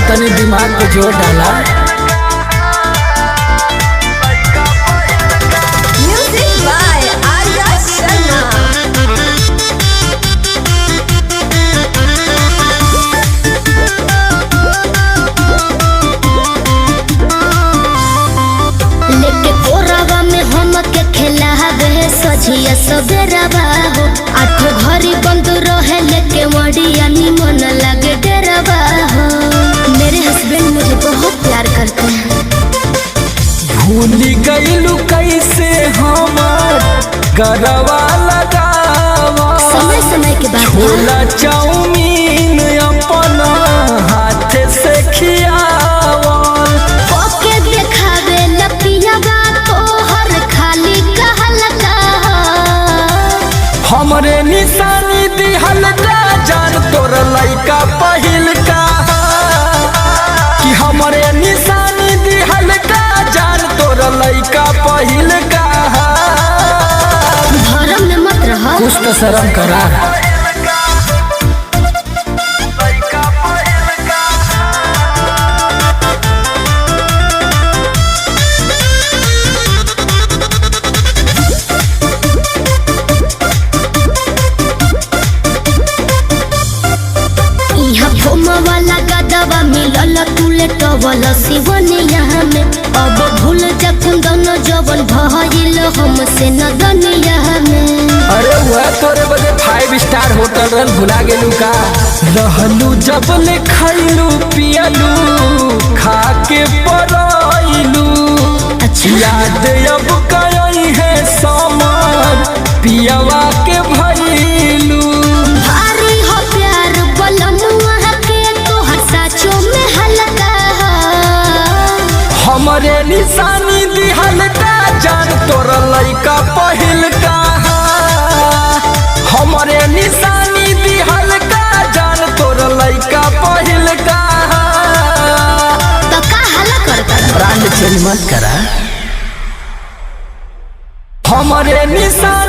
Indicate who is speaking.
Speaker 1: तनी दिमाग पे जोर डाला।
Speaker 2: Music by Arya Sharma.
Speaker 3: लेके कोरावा में हम के खिलावे सझिया सबेरावा हो। आठ घड़ी बंद रहे लेके मड़िया निमन लगे डरावा हो। मेरे हस्बैंड मुझे बहुत प्यार करते हैं।
Speaker 1: भूली गईलू कैसे हमार गरवा लगावा।
Speaker 3: समय समय के बाद
Speaker 1: छोला चाउमीन अपना हाथ से खियावा।
Speaker 3: ओके देखावे लपियावा तो हर खाली कहल का।
Speaker 1: हमरे निशानी दिहल का जान तोर लइका पहिल का। कि हमरे निशानी दिहल का जान तोर लइका पहिल का।
Speaker 3: धर्म में मत रहो।
Speaker 1: कुछ तो शर्म करा।
Speaker 3: वाला गदवा मिलल तुले टवल सिवनिया में। अब भूल जा कुंदन जवन भइल हमसे न दुनिया में।
Speaker 1: अरे वह तोरे बदे 5 स्टार होटल रन भुला गेलू का। रहलू जब ले खैलू पियलू खा के पराइलू।
Speaker 3: अच्छा
Speaker 1: याद अब कई है सामान पियवा के भइलू।
Speaker 3: भारी हो प्यार बलमुआ के तोहर साचो में हल्का।
Speaker 1: हमरे निशानी दिहल का जान तोर लइका पहिल का। हमरे निशानी दिहल का जान तोर लइका पहिल का।
Speaker 3: तो का हल्ला करता
Speaker 1: ब्रांड चेंज मत करा। हमरे निशानी